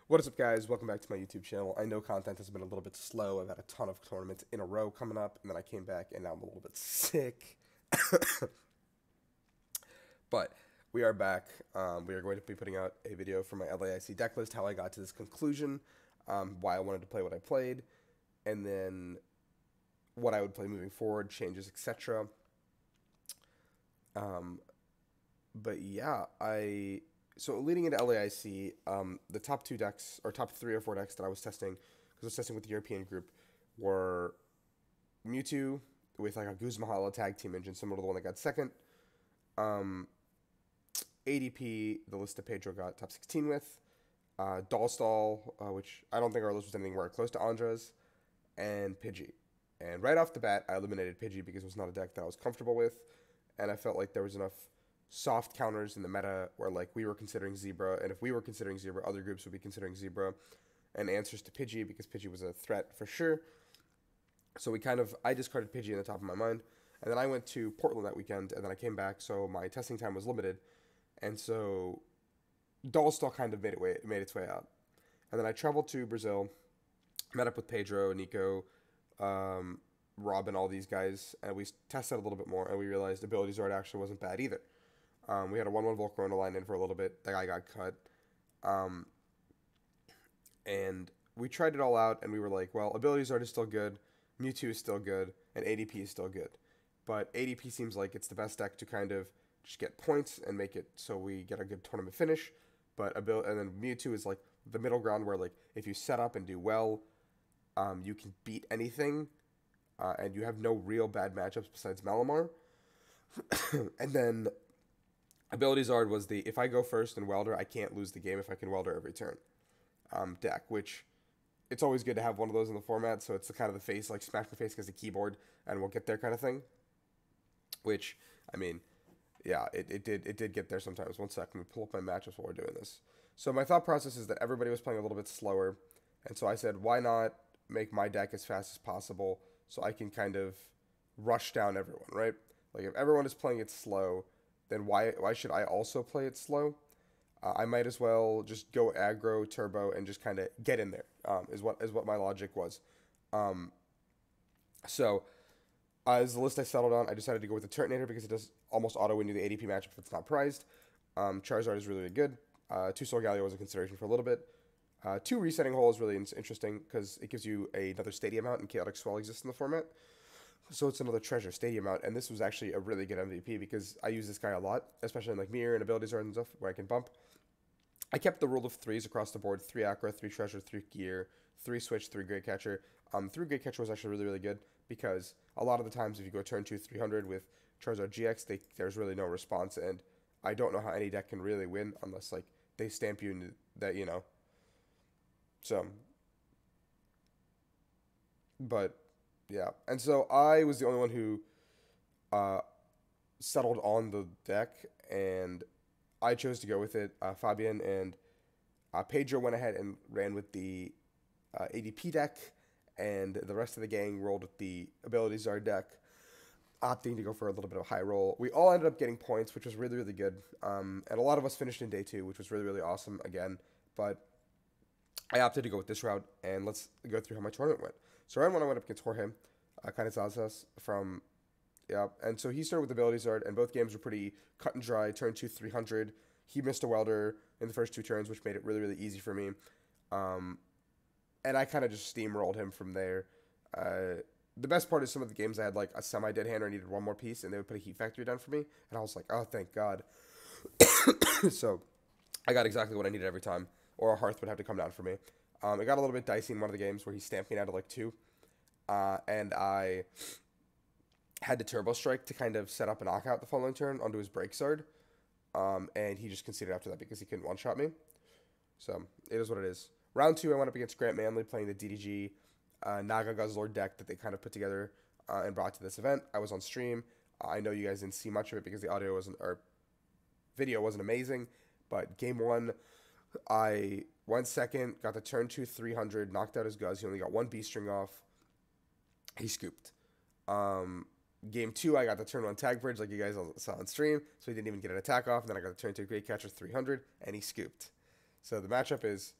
What is up, guys? Welcome back to my YouTube channel. I know content has been a little bit slow. I've had a ton of tournaments in a row coming up, and then I came back, and now I'm a little bit sick. But we are back. We are going to be putting out a video for my LAIC deck list, how I got to this conclusion, why I wanted to play what I played, and then what I would play moving forward, changes, etc. Um, but yeah, so leading into LAIC, the top two decks, or top 3 or 4 decks that I was testing, because I was testing with the European group, were Mewtwo with like a Guzma tag team engine, similar to the one that got second. Um, ADP, the list that Pedro got top 16 with. Dollstall, which I don't think our list was anywhere close to Andra's, and Pidgey. And right off the bat, I eliminated Pidgey because it was not a deck that I was comfortable with, and I felt like there was enough soft counters in the meta where like we were considering Zebra, and if we were considering Zebra, other groups would be considering Zebra, and answers to Pidgey because Pidgey was a threat for sure. So I discarded Pidgey in the top of my mind, and then I went to Portland that weekend, and then I came back, so my testing time was limited, and so Dollstall kind of made its way out, and then I traveled to Brazil, met up with Pedro, Nico, Rob, and all these guys, and we tested a little bit more, and we realized Ability Zord actually wasn't bad either. We had a 1-1 Volcarona line in for a little bit. That guy got cut. Um, and we tried it all out, and we were like, well, Abilities Art is still good, Mewtwo is still good, and ADP is still good. But ADP seems like it's the best deck to kind of just get points and make it so we get a good tournament finish. And then Mewtwo is like the middle ground where like if you set up and do well, you can beat anything, and you have no real bad matchups besides Malamar. And then Ability Zard was the if I go first and Welder, I can't lose the game if I can Welder every turn deck, which it's always good to have one of those in the format. So it's the kind of the face, like smash my face against the keyboard and we'll get there kind of thing. Which, I mean, yeah, it did get there sometimes. One sec, let me pull up my matchups while we're doing this. So my thought process is that everybody was playing a little bit slower, and so I said, why not make my deck as fast as possible so I can kind of rush down everyone, right? Like if everyone is playing it slow, then why should I also play it slow? I might as well just go aggro turbo and just kind of get in there. Is what my logic was. Um, so as the list I settled on, I decided to go with the Turtonator because it does almost auto win you the ADP matchup if it's not prized. Charizard is really, really good. 2 Solgaleo was a consideration for a little bit. 2 Resetting Hole is really interesting because it gives you another Stadium out, and Chaotic Swell exists in the format. So it's another treasure stadium out, and this was actually a really good MVP because I use this guy a lot, especially in like mirror and abilities and stuff where I can bump. I kept the rule of 3s across the board: 3 Acro, 3 treasure, 3 gear, 3 switch, 3 great catcher. 3 great catcher was actually really, really good because a lot of the times if you go turn 2 300 with Charizard GX, there's really no response, and I don't know how any deck can really win unless like they stamp you into that, So, but yeah, and so I was the only one who uh, settled on the deck, and I chose to go with it. Fabian and Pedro went ahead and ran with the ADP deck, and the rest of the gang rolled with the Ability Zard deck, opting to go for a little bit of a high roll. We all ended up getting points, which was really, really good, and a lot of us finished in day 2, which was really, really awesome again, but I opted to go with this route, and let's go through how my tournament went. So round 1, I went up against Jorge Canizazas from, yeah, and so he started with Ability Zard, and both games were pretty cut and dry. Turn 2 300. He missed a Welder in the first 2 turns, which made it really, really easy for me. And I kind of just steamrolled him from there. The best part is some of the games I had like a semi-dead hand or needed one more piece, and they would put a Heat Factory down for me, and I was like, oh, thank God. So I got exactly what I needed every time, or a Hearth would have to come down for me. It got a little bit dicey in one of the games where he stamped me down to like 2, and I had to Turbo Strike to kind of set up a knockout the following turn onto his Break Zard, and he just conceded after that because he couldn't one-shot me. So it is what it is. Round 2, I went up against Grant Manley playing the DDG Naga Guzzlord deck that they kind of put together and brought to this event. I was on stream. I know you guys didn't see much of it because the audio wasn't, or video wasn't amazing, but game 1, I went second, got the turn 2 300, knocked out his Guzz. He only got 1 B string off. He scooped. Game 2, I got the turn 1 tag bridge like you guys saw on stream, so he didn't even get an attack off, and then I got the turn 2 great catcher 300, and he scooped. So the matchup is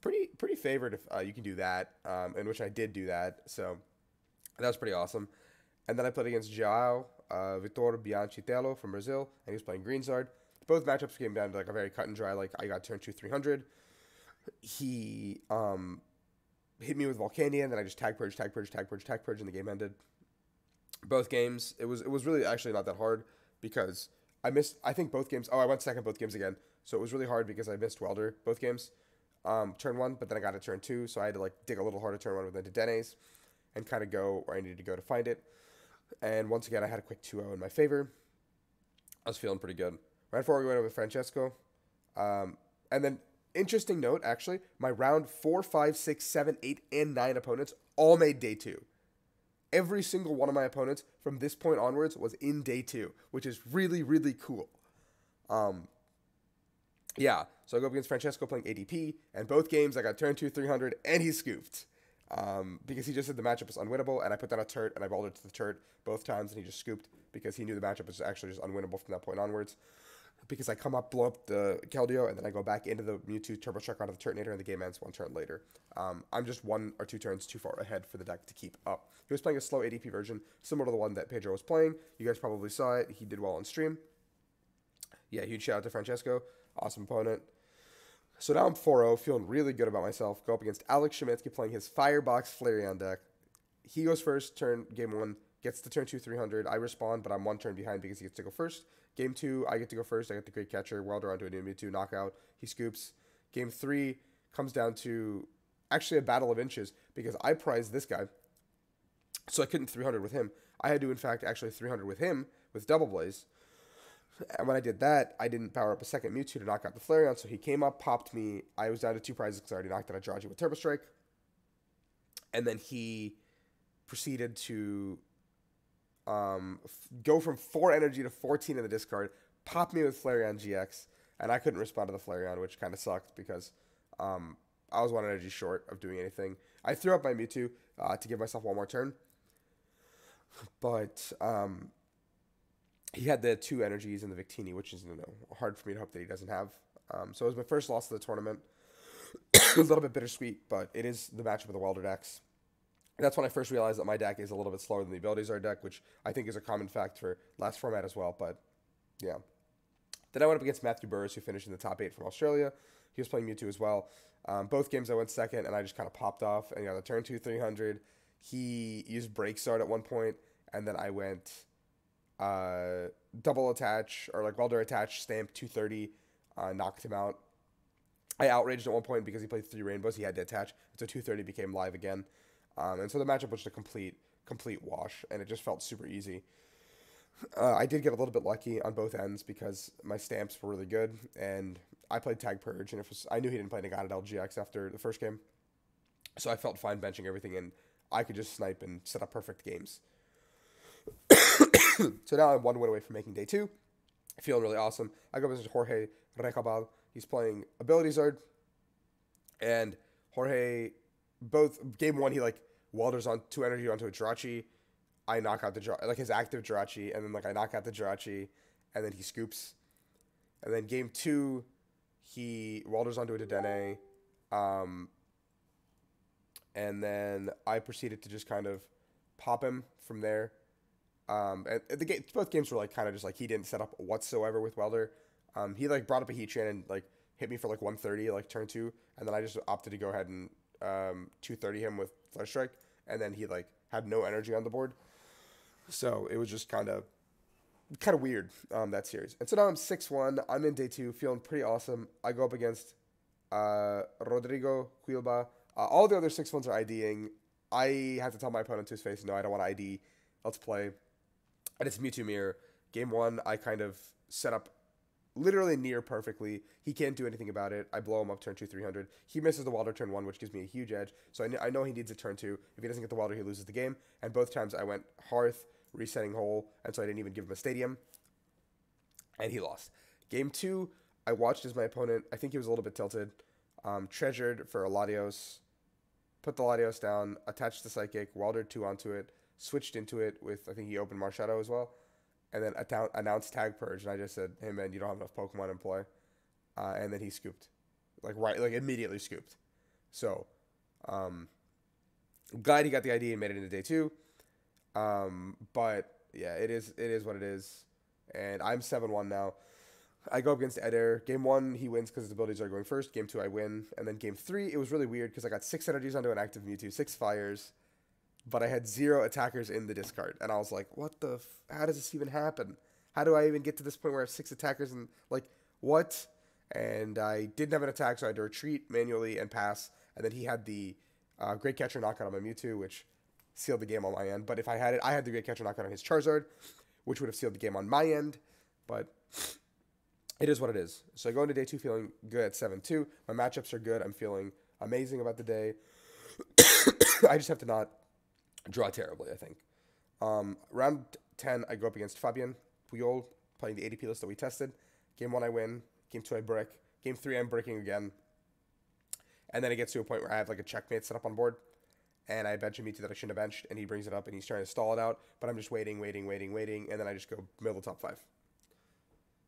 pretty favored if you can do that, in which I did do that. So that was pretty awesome. And then I played against Joao Vitor Bianchitello from Brazil, and he was playing Greensard. Both matchups came down to like a very cut and dry. Like I got turn 2 300. He hit me with Volcania, and then I just tag purge, tag purge, tag purge, tag purge, and the game ended. Both games, it was really actually not that hard because I missed. I think both games. Oh, I went second both games again, so it was really hard because I missed Welder both games. Turn one, but then I got a turn two, so I had to like dig a little harder turn one with the Denes and kind of go where I needed to go to find it. And once again, I had a quick 2-0 in my favor. I was feeling pretty good. Right before we went over with Francesco. And then, interesting note, actually, my round 4, 5, 6, 7, 8, and 9 opponents all made day 2. Every single one of my opponents from this point onwards was in day 2, which is really, really cool. Yeah, so I go up against Francesco playing ADP, and both games I got turn 2 300, and he scooped. Because he just said the matchup was unwinnable, and I put down a turret, and I balled it to the turret both times, and he just scooped because he knew the matchup was actually just unwinnable from that point onwards. Because I come up, blow up the Keldeo, and then I go back into the Mewtwo Turbo Truck out of the Turtonator, and the game ends one turn later. I'm just 1 or 2 turns too far ahead for the deck to keep up. He was playing a slow ADP version, similar to the one that Pedro was playing. You guys probably saw it. He did well on stream. Yeah, huge shout out to Francesco. Awesome opponent. So now I'm 4-0, feeling really good about myself. Go up against Alex Shemansky playing his Firebox Flareon deck. He goes first, game 1, gets the turn 2 300. I respond, but I'm 1 turn behind because he gets to go first. Game 2, I get to go first. I get the Great Catcher, Welder onto a new Mewtwo, knockout. He scoops. Game 3 comes down to actually a battle of inches because I prized this guy, so I couldn't 300 with him. I had to, in fact, actually 300 with him with Double Blaze. And when I did that, I didn't power up a second Mewtwo to knock out the Flareon, so he came up, popped me. I was down to 2 prizes because I already knocked out a Jirachi with Turbo Strike. And then he proceeded to go from 4 energy to 14 in the discard, pop me with Flareon GX, and I couldn't respond to the Flareon, which kind of sucked because I was 1 energy short of doing anything. I threw up my Mewtwo to give myself 1 more turn, but he had the 2 energies in the Victini, which is hard for me to hope that he doesn't have. So it was my first loss of the tournament. It was a little bit bittersweet, but it is the matchup of the Welder decks. That's when I first realized that my deck is a little bit slower than the Abilities Are deck, which I think is a common fact for last format as well. But yeah. Then I went up against Matthew Burris, who finished in the top 8 from Australia. He was playing Mewtwo as well. Both games I went second, and I just kind of popped off. And got the turn 2 300. He used Break Start at one point, and then I went double attach, or like Welder attach, stamp 230, knocked him out. I outraged at one point because he played 3 rainbows. He had to attach, so 230 became live again. And so the matchup was just a complete wash, and it just felt super easy. I did get a little bit lucky on both ends because my stamps were really good, and I played Tag Purge, and I knew he didn't play Nagata LGX after the first game, so I felt fine benching everything, and I could just snipe and set up perfect games. So now I'm 1 win away from making day 2. Feeling really awesome. I go visit Jorge Recabal. He's playing Ability Zard, and Jorge, both game 1, he like Welders on 2 energy onto a Jirachi. I knock out the like his active Jirachi, and then like I knock out the Jirachi, and then he scoops. And then game 2, he Welders onto a Dedenne, and then I proceeded to just kind of pop him from there. And both games were like kind of just like he didn't set up whatsoever with Welder. He like brought up a Heatran and like hit me for like 130 like turn 2, and then I just opted to go ahead and 230 him with Flare Strike, and then he like had no energy on the board. So it was just kind of weird, that series. And so now I'm 6-1. I'm in day 2, feeling pretty awesome. I go up against Rodrigo Quilba. All the other 6-1s are IDing. I have to tell my opponent to his face, no, I don't want to ID. Let's play. And it's Mewtwo Mirror. Game 1, I kind of set up literally near perfectly. He can't do anything about it. I blow him up turn 2 300. He misses the Welder turn 1, which gives me a huge edge. So I know he needs a turn 2. If he doesn't get the Welder, he loses the game. And both times I went Hearth, resetting Hole, and so I didn't even give him a Stadium. And he lost. Game 2, I watched as my opponent, I think he was a little bit tilted, treasured for a Latios, put the Latios down, attached the Psychic, Welder 2 onto it, switched into it with, I think he opened Marshadow as well, and then announced Tag Purge, and I just said, hey man, you don't have enough Pokemon in play. And then he scooped. Like immediately scooped. So, glad he got the ID and made it into day 2. But yeah, it is what it is. And I'm 7-1 now. I go up against Eder. Game 1, he wins because his abilities are going first. Game 2, I win. And then Game 3, it was really weird because I got 6 energies onto an active Mewtwo, 6 fires, but I had 0 attackers in the discard. And I was like, what the how does this even happen? How do I even get to this point where I have 6 attackers and, like, what? And I didn't have an attack, so I had to retreat manually and pass. And then he had the Great Catcher knockout on my Mewtwo, which sealed the game on my end. But if I had it, I had the Great Catcher knockout on his Charizard, which would have sealed the game on my end. But it is what it is. So I go into day 2 feeling good at 7-2. My matchups are good. I'm feeling amazing about the day. I just have to not draw terribly, I think. Round 10, I go up against Fabian Puyol, playing the ADP list that we tested. Game 1, I win. Game 2, I brick. Game 3, I'm bricking again. And then it gets to a point where I have like a checkmate set up on board. And I bench a Mewtwo that I shouldn't have benched. And he brings it up and he's trying to stall it out. But I'm just waiting. And then I just go middle of the top 5.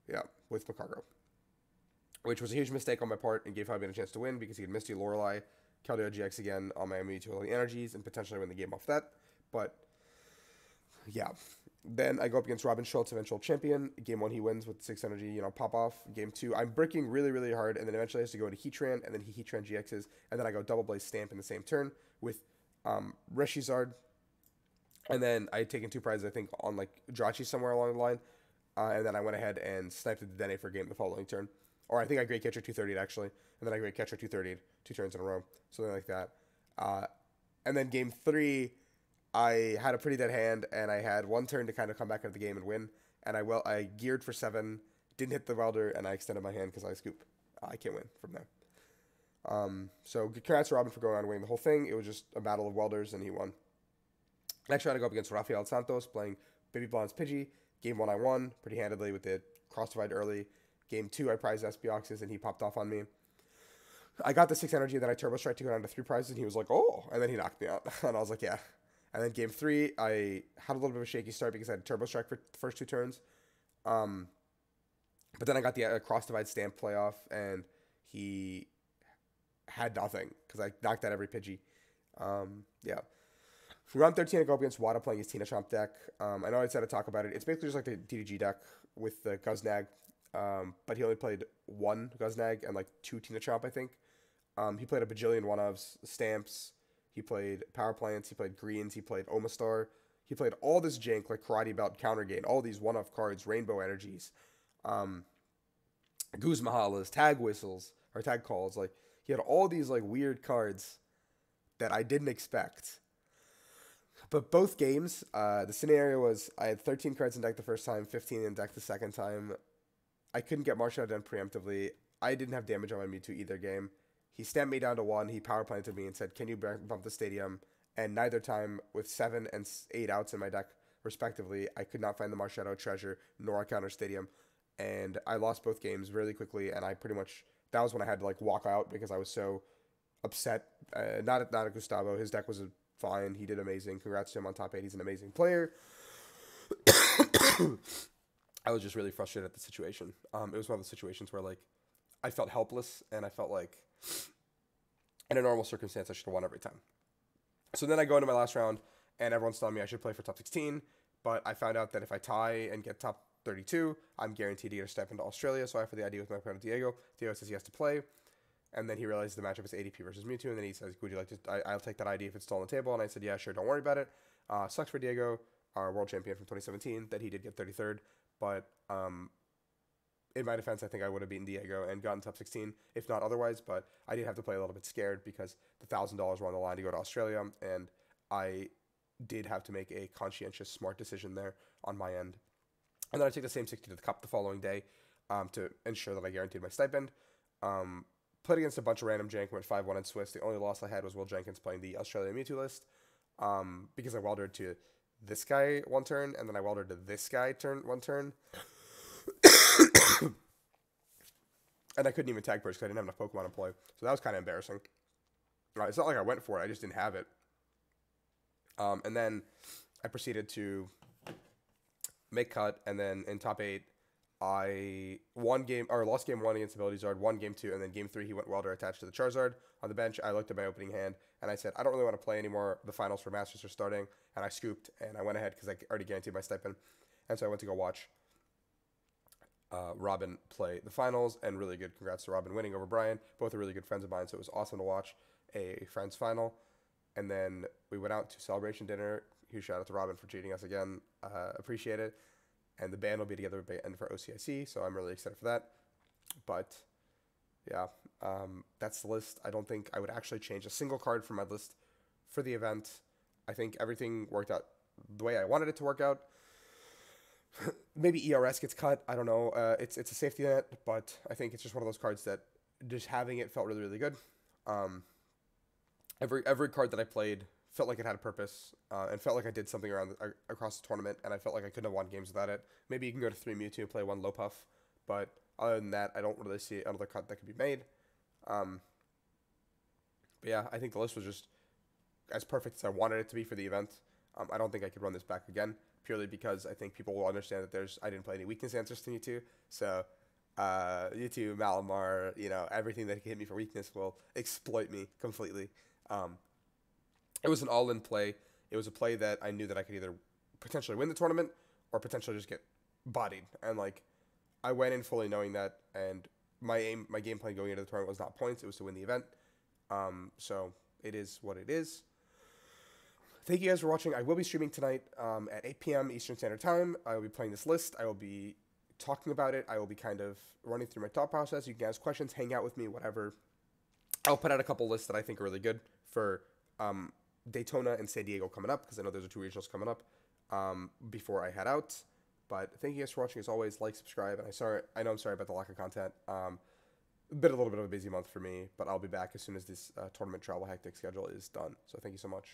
Yeah, with Macargo. Which was a huge mistake on my part and gave Fabian a chance to win because he had Misty Lorelei, Keldeo GX again on my Mewtwo energies and potentially win the game off that. But yeah. Then I go up against Robin Schultz, eventual champion. Game 1, he wins with 6 energy, pop off. Game 2, I'm bricking really, really hard, and then eventually I have to go into Heatran, and then he Heatran GXs, and then I go Double Blaze Stamp in the same turn with Reshizard. And then I had taken 2 prizes, I think, on like Drachi somewhere along the line. And then I went ahead and sniped the Dene for game the following turn. Or I think I Great Catcher 230'd actually, and then I Great Catcher 230'd 2 turns in a row, something like that. And then game 3, I had a pretty dead hand, and I had 1 turn to kind of come back into the game and win. And I geared for 7, didn't hit the welder, and I extended my hand because I scoop. I can't win from there. So congrats to Robin for going on and winning the whole thing. It was just a battle of welders, and he won. Next round, I go up against Rafael Santos, playing Baby Blonde's Pidgey. Game 1, I won pretty handedly with the cross divide early. Game 2, I prized Espioxes, and he popped off on me. I got the 6 energy, and then I Turbo Strike to go down to 3 prizes, and he was like, oh, and then he knocked me out. And I was like, yeah. And then game 3, I had a little bit of a shaky start because I had Turbo Strike for the first 2 turns. But then I got the cross divide stamp playoff, and he had nothing because I knocked out every Pidgey. Yeah. For round 13, I go up against Wada playing his Tina Chomp deck. I know I said to talk about it. It's basically just like the DDG deck with the Guznag. But he only played 1 Guznag and like 2 Tina Chomp, I think. He played a bajillion one-ofs, stamps. He played Power Plants. He played Greens. He played Omastar. He played all this jank like Karate Belt, Counter Gain, all these one-off cards, Rainbow Energies, Goose Mahalas, Tag Whistles, or Tag Calls. Like, he had all these like weird cards that I didn't expect. But both games, the scenario was I had 13 cards in deck the first time, 15 in deck the second time. I couldn't get Martial done preemptively. I didn't have damage on my Mewtwo either game. He stamped me down to 1. He power planted me and said, can you bump the stadium? And neither time, with 7 and 8 outs in my deck, respectively, I could not find the Marshadow treasure nor a counter stadium. And I lost both games really quickly. And I pretty much, that was when I had to like walk out because I was so upset. Not at Gustavo. His deck was fine. He did amazing. Congrats to him on top 8. He's an amazing player. I was just really frustrated at the situation. It was one of the situations where like I felt helpless and I felt like in a normal circumstance I should have won every time. So then I go into my last round and everyone's telling me I should play for top 16, but I found out that if I tie and get top 32, I'm guaranteed to get a step into Australia. So I offer the idea with my opponent Diego. Diego says he has to play. And then he realizes the matchup is ADP versus Mewtwo, and then he says, would you like to, I'll take that ID if it's still on the table. And I said, yeah, sure, don't worry about it. Sucks for Diego, our world champion from 2017, that he did get 33rd. But in my defense, I think I would have beaten Diego and gotten top 16, if not otherwise. But I did have to play a little bit scared because the $1,000 were on the line to go to Australia, and I did have to make a conscientious, smart decision there on my end. And then I took the same 60 to the cup the following day to ensure that I guaranteed my stipend. Played against a bunch of random jank, went 5-1 in Swiss. The only loss I had was Will Jenkins playing the Australia Mewtwo list because I weldered to this guy 1 turn, and then I weldered to this guy 1 turn. And I couldn't even tag purge because I didn't have enough Pokemon to play. So that was kind of embarrassing. It's not like I went for it. I just didn't have it. And then I proceeded to make cut, and then in top 8, I won game or lost game one against Ability won game two, and then game three he went Welder attached to the Charizard on the bench. I looked at my opening hand and I said, I don't really want to play anymore. The finals for Masters are starting, and I scooped and I went ahead because I already guaranteed my stipend, and so I went to go watch Robin play the finals, and really good. Congrats to Robin winning over Brian. Both are really good friends of mine, so it was awesome to watch a friends final. And then we went out to celebration dinner. Huge shout out to Robin for treating us again. Appreciate it. And the band will be together and for OCIC, so I'm really excited for that. But yeah, that's the list. I don't think I would actually change a single card from my list for the event. I think everything worked out the way I wanted it to work out. Maybe ERS gets cut. I don't know. It's a safety net, but I think it's just one of those cards that just having it felt really, really good. Every card that I played felt like it had a purpose, and felt like I did something across the tournament, and I felt like I couldn't have won games without it. Maybe you can go to 3 Mewtwo and play 1 low puff, but other than that, I don't really see another cut that could be made. But yeah, I think the list was just as perfect as I wanted it to be for the event. I don't think I could run this back again, purely because I think people will understand that I didn't play any weakness answers to Mewtwo, so Mewtwo, Malamar, everything that can hit me for weakness will exploit me completely. It was an all-in play. It was a play that I knew that I could either potentially win the tournament or potentially just get bodied. And I went in fully knowing that, and my game plan going into the tournament was not points; it was to win the event. So it is what it is. Thank you guys for watching. I will be streaming tonight at 8 p.m. Eastern Standard Time. I will be playing this list. I will be talking about it. I will be kind of running through my thought process. You can ask questions, hang out with me, whatever. I'll put out a couple lists that I think are really good for Daytona and San Diego coming up, because I know there's 2 regionals coming up before I head out. But thank you guys for watching. As always, like, subscribe, and I know I'm sorry about the lack of content. Been a little bit of a busy month for me, but I'll be back as soon as this tournament travel hectic schedule is done. So thank you so much.